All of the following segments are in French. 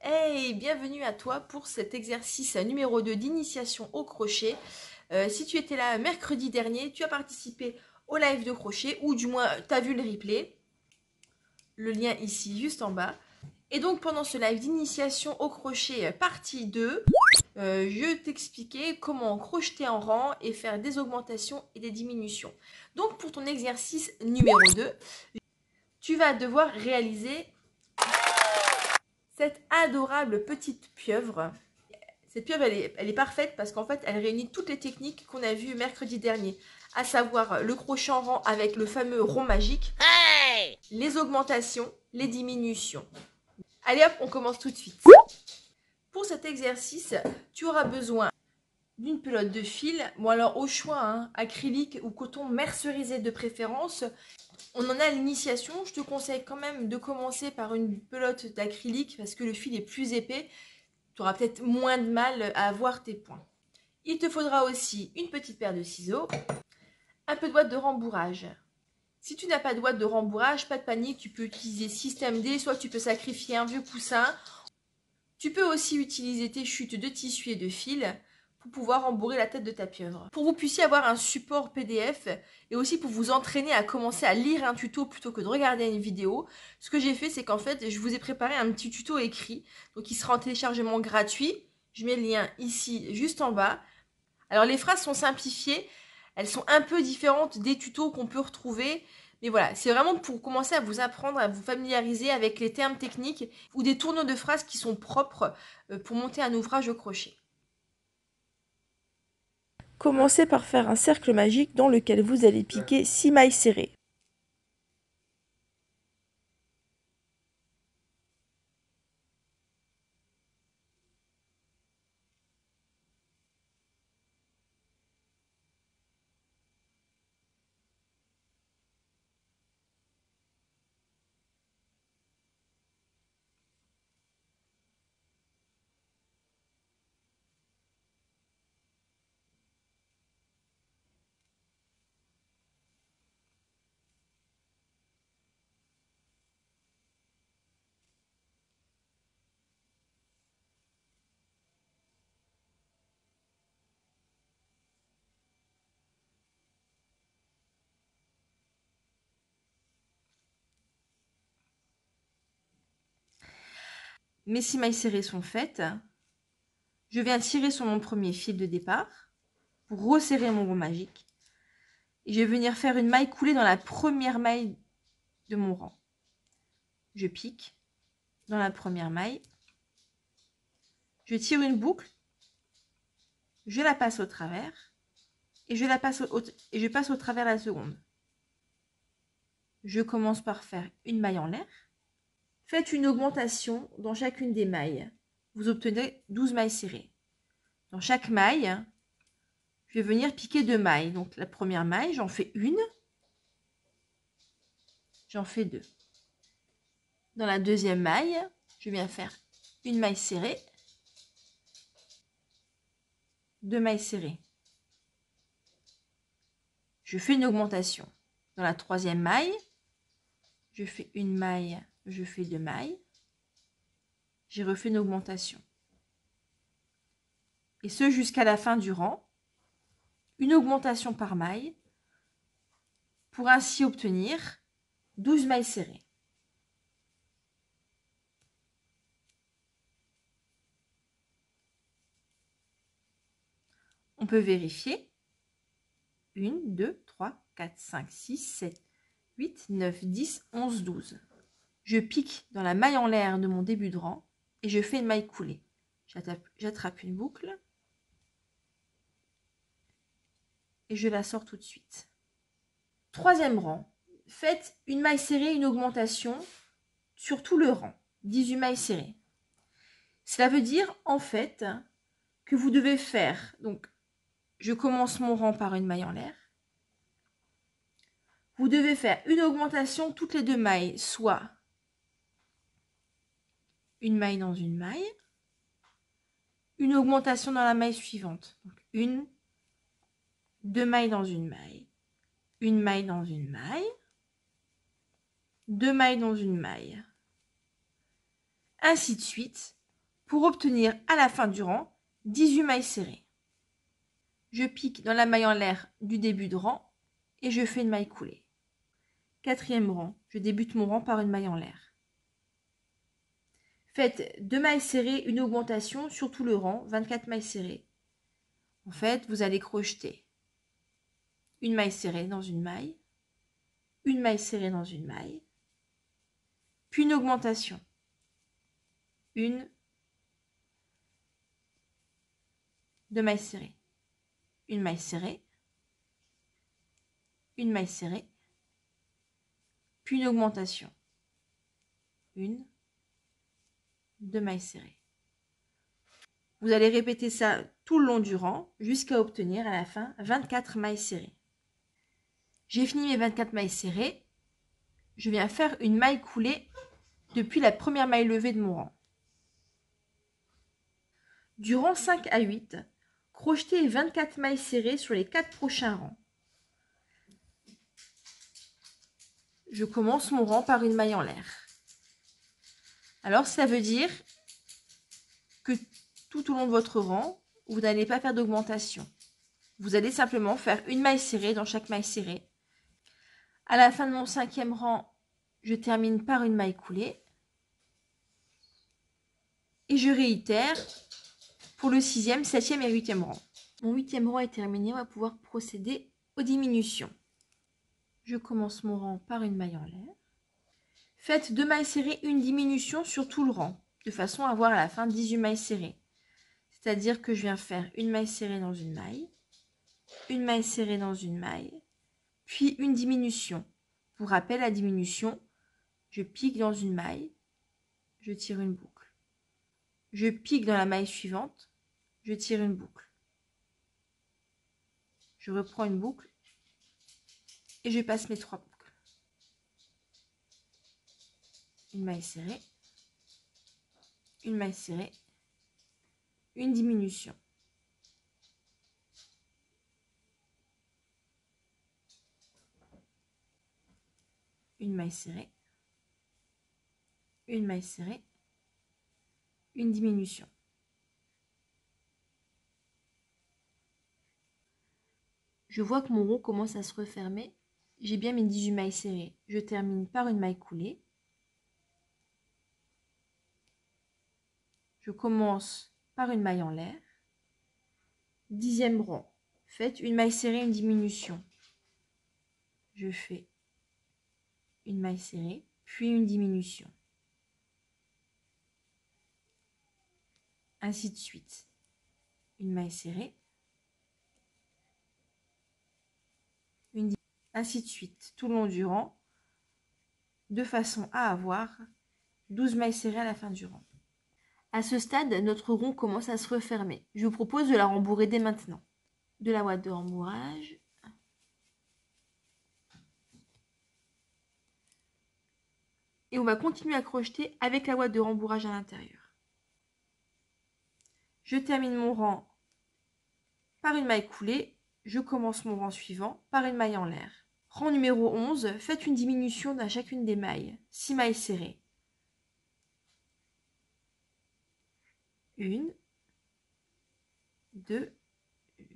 Hey, bienvenue à toi pour cet exercice numéro 2 d'initiation au crochet. Si tu étais là mercredi dernier, tu as participé au live de crochet ou du moins tu as vu le replay. Le lien ici juste en bas. Et donc pendant ce live d'initiation au crochet partie 2, je t'expliquais comment crocheter en rang et faire des augmentations et des diminutions. Donc pour ton exercice numéro 2, tu vas devoir réaliser cette adorable petite pieuvre. Cette pieuvre, elle est parfaite parce qu'en fait, elle réunit toutes les techniques qu'on a vues mercredi dernier, à savoir le crochet en rang avec le fameux rond magique, les augmentations, les diminutions. Allez hop, on commence tout de suite. Pour cet exercice, tu auras besoin d'une pelote de fil, bon alors au choix, hein, acrylique ou coton mercerisé de préférence. On en a l'initiation, je te conseille quand même de commencer par une pelote d'acrylique parce que le fil est plus épais, tu auras peut-être moins de mal à avoir tes points. Il te faudra aussi une petite paire de ciseaux, un peu de boîte de rembourrage. Si tu n'as pas de boîte de rembourrage, pas de panique, tu peux utiliser Système D, soit tu peux sacrifier un vieux coussin. Tu peux aussi utiliser tes chutes de tissu et de fil pour pouvoir rembourrer la tête de ta pieuvre. Pour que vous puissiez avoir un support PDF et aussi pour vous entraîner à commencer à lire un tuto plutôt que de regarder une vidéo, ce que j'ai fait, c'est qu'en fait, je vous ai préparé un petit tuto écrit. Donc, il sera en téléchargement gratuit. Je mets le lien ici, juste en bas. Alors, les phrases sont simplifiées. Elles sont un peu différentes des tutos qu'on peut retrouver. Mais voilà, c'est vraiment pour commencer à vous apprendre, à vous familiariser avec les termes techniques ou des tournures de phrases qui sont propres pour monter un ouvrage au crochet. Commencez par faire un cercle magique dans lequel vous allez piquer 6 mailles serrées. Mes 6 mailles serrées sont faites. Je viens tirer sur mon premier fil de départ pour resserrer mon rond magique. Et je vais venir faire une maille coulée dans la première maille de mon rang. Je pique dans la première maille. Je tire une boucle. Je la passe au travers. Et je passe au travers la seconde. Je commence par faire une maille en l'air. Faites une augmentation dans chacune des mailles. Vous obtenez 12 mailles serrées. Dans chaque maille, je vais venir piquer 2 mailles. Donc la première maille, j'en fais une. J'en fais 2. Dans la deuxième maille, je viens faire une maille serrée. 2 mailles serrées. Je fais une augmentation. Dans la troisième maille, je fais une maille, je fais 2 mailles. J'ai refait une augmentation. Et ce jusqu'à la fin du rang. Une augmentation par maille pour ainsi obtenir 12 mailles serrées. On peut vérifier. 1, 2, 3, 4, 5, 6, 7, 8, 9, 10, 11, 12. Je pique dans la maille en l'air de mon début de rang et je fais une maille coulée. J'attrape une boucle et je la sors tout de suite. Troisième rang, faites une maille serrée, une augmentation sur tout le rang. 18 mailles serrées. Cela veut dire en fait que vous devez faire, donc je commence mon rang par une maille en l'air. Vous devez faire une augmentation toutes les 2 mailles, soit une maille dans une maille, une augmentation dans la maille suivante. Donc 1, 2 mailles dans une maille, une maille dans une maille, 2 mailles dans une maille. Ainsi de suite, pour obtenir à la fin du rang 18 mailles serrées. Je pique dans la maille en l'air du début de rang et je fais une maille coulée. 4e rang, je débute mon rang par une maille en l'air. Faites 2 mailles serrées, une augmentation sur tout le rang, 24 mailles serrées. En fait, vous allez crocheter une maille serrée dans une maille serrée dans une maille, puis une augmentation. 1, 2 mailles serrées, une maille serrée, une maille serrée, puis une augmentation. 1, 2 mailles serrées. Vous allez répéter ça tout le long du rang jusqu'à obtenir à la fin 24 mailles serrées. J'ai fini mes 24 mailles serrées. Je viens faire une maille coulée depuis la première maille levée de mon rang. Du rang 5 à 8, crochetez 24 mailles serrées sur les 4 prochains rangs. Je commence mon rang par une maille en l'air. Alors ça veut dire que tout au long de votre rang, vous n'allez pas faire d'augmentation. Vous allez simplement faire une maille serrée dans chaque maille serrée. À la fin de mon 5e rang, je termine par une maille coulée. Et je réitère pour le 6e, 7e et 8e rang. Mon 8e rang est terminé, on va pouvoir procéder aux diminutions. Je commence mon rang par une maille en l'air. Faites 2 mailles serrées, une diminution sur tout le rang, de façon à avoir à la fin 18 mailles serrées. C'est-à-dire que je viens faire une maille serrée dans une maille serrée dans une maille, puis une diminution. Pour rappel, la diminution, je pique dans une maille, je tire une boucle. Je pique dans la maille suivante, je tire une boucle. Je reprends une boucle et je passe mes 3 boucles. Une maille serrée, une maille serrée, une diminution. Une maille serrée, une maille serrée, une diminution. Je vois que mon rond commence à se refermer. J'ai bien mes 18 mailles serrées. Je termine par une maille coulée. Je commence par une maille en l'air. 10e rang. Faites une maille serrée, une diminution. Je fais une maille serrée, puis une diminution. Ainsi de suite. Une maille serrée, ainsi de suite, tout le long du rang, de façon à avoir 12 mailles serrées à la fin du rang. À ce stade, notre rond commence à se refermer. Je vous propose de la rembourrer dès maintenant. De la ouate de rembourrage. Et on va continuer à crocheter avec la ouate de rembourrage à l'intérieur. Je termine mon rang par une maille coulée. Je commence mon rang suivant par une maille en l'air. Rang numéro 11, faites une diminution dans chacune des mailles. 6 mailles serrées. 1, 2,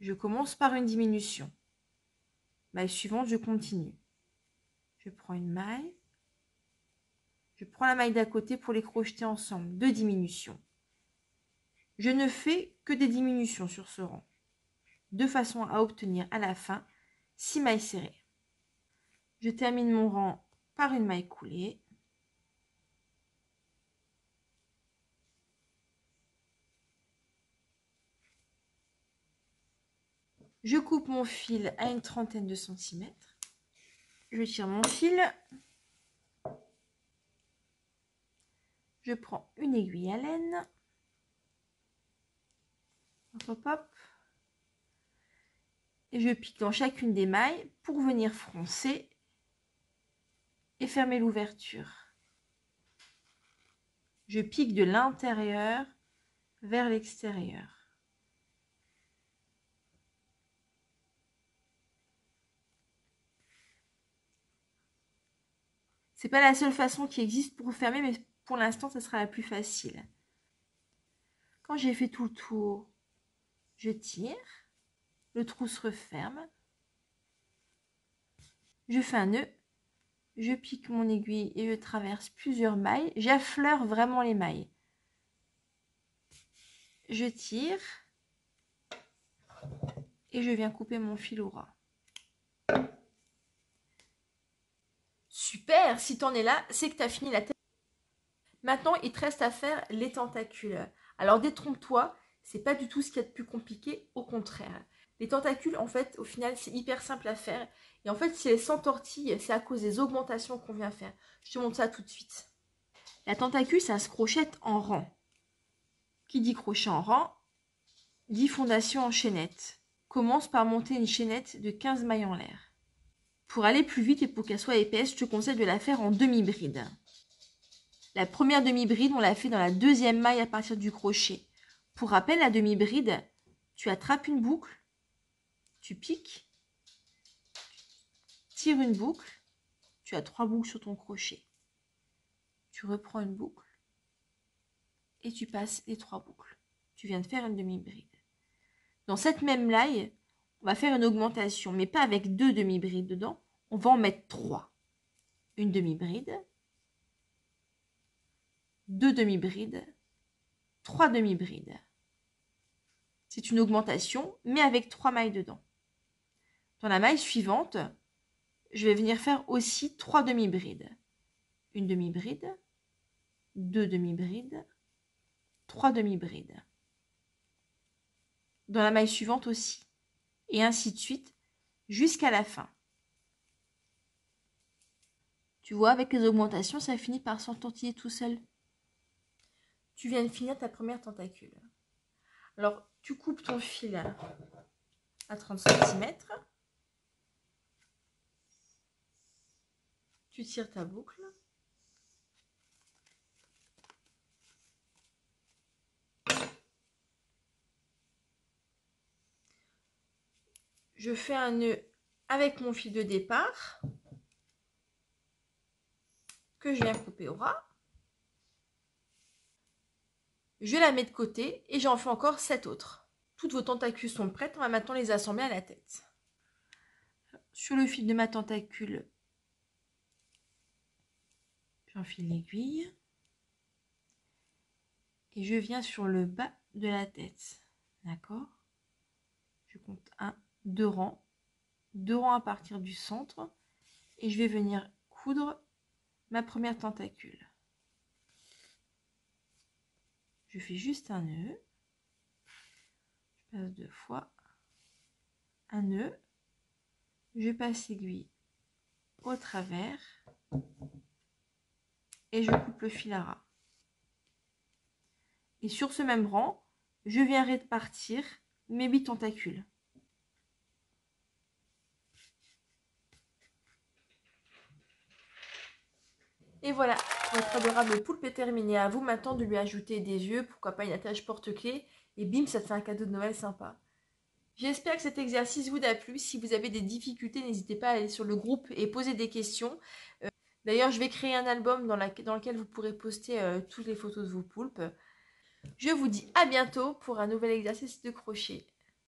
je commence par une diminution. Maille suivante, je continue. Je prends une maille. Je prends la maille d'à côté pour les crocheter ensemble. 2 diminutions. Je ne fais que des diminutions sur ce rang, de façon à obtenir à la fin 6 mailles serrées. Je termine mon rang par une maille coulée. Je coupe mon fil à une trentaine de centimètres. Je tire mon fil. Je prends une aiguille à laine. Hop, hop. Et je pique dans chacune des mailles pour venir froncer et fermer l'ouverture. Je pique de l'intérieur vers l'extérieur. C'est pas la seule façon qui existe pour fermer, mais pour l'instant, ça sera la plus facile. Quand j'ai fait tout le tour, je tire, le trou se referme, je fais un nœud, je pique mon aiguille et je traverse plusieurs mailles, j'affleure vraiment les mailles. Je tire et je viens couper mon fil au ras. Super, si t'en es là, c'est que tu as fini la tête. Maintenant, il te reste à faire les tentacules. Alors détrompe-toi, c'est pas du tout ce qu'il y a de plus compliqué, au contraire. Les tentacules, en fait, au final, c'est hyper simple à faire. Et en fait, si elles s'entortillent, c'est à cause des augmentations qu'on vient faire. Je te montre ça tout de suite. La tentacule, ça se crochette en rang. Qui dit crochet en rang, dit fondation en chaînette. Commence par monter une chaînette de 15 mailles en l'air. Pour aller plus vite et pour qu'elle soit épaisse, je te conseille de la faire en demi-bride. La première demi-bride, on l'a fait dans la deuxième maille à partir du crochet. Pour rappel, la demi-bride, tu attrapes une boucle, tu piques, tires une boucle, tu as 3 boucles sur ton crochet. Tu reprends une boucle et tu passes les 3 boucles. Tu viens de faire une demi-bride. Dans cette même maille, on va faire une augmentation, mais pas avec 2 demi-brides dedans. On va en mettre 3. Une demi-bride, 2 demi-brides, 3 demi-brides. C'est une augmentation, mais avec 3 mailles dedans. Dans la maille suivante, je vais venir faire aussi 3 demi-brides. Une demi-bride, 2 demi-brides, 3 demi-brides. Dans la maille suivante aussi. Et ainsi de suite, jusqu'à la fin. Tu vois, avec les augmentations, ça finit par s'entortiller tout seul. Tu viens de finir ta première tentacule. Alors, tu coupes ton fil à 30 cm. Tu tires ta boucle. Je fais un nœud avec mon fil de départ que je viens couper au ras. Je la mets de côté et j'en fais encore 7 autres. Toutes vos tentacules sont prêtes, on va maintenant les assembler à la tête. Sur le fil de ma tentacule, j'enfile l'aiguille et je viens sur le bas de la tête. D'accord? Je compte 1, 2 rangs, 2 rangs à partir du centre et je vais venir coudre ma première tentacule. Je fais juste un nœud, je passe 2 fois, un nœud, je passe l'aiguille au travers et je coupe le fil à ras. Et sur ce même rang, je viens répartir mes 8 tentacules. Et voilà, notre adorable poulpe est terminée. À vous maintenant de lui ajouter des yeux, pourquoi pas une attache porte-clés. Et bim, ça te fait un cadeau de Noël sympa. J'espère que cet exercice vous a plu. Si vous avez des difficultés, n'hésitez pas à aller sur le groupe et poser des questions. D'ailleurs, je vais créer un album dans lequel vous pourrez poster toutes les photos de vos poulpes. Je vous dis à bientôt pour un nouvel exercice de crochet.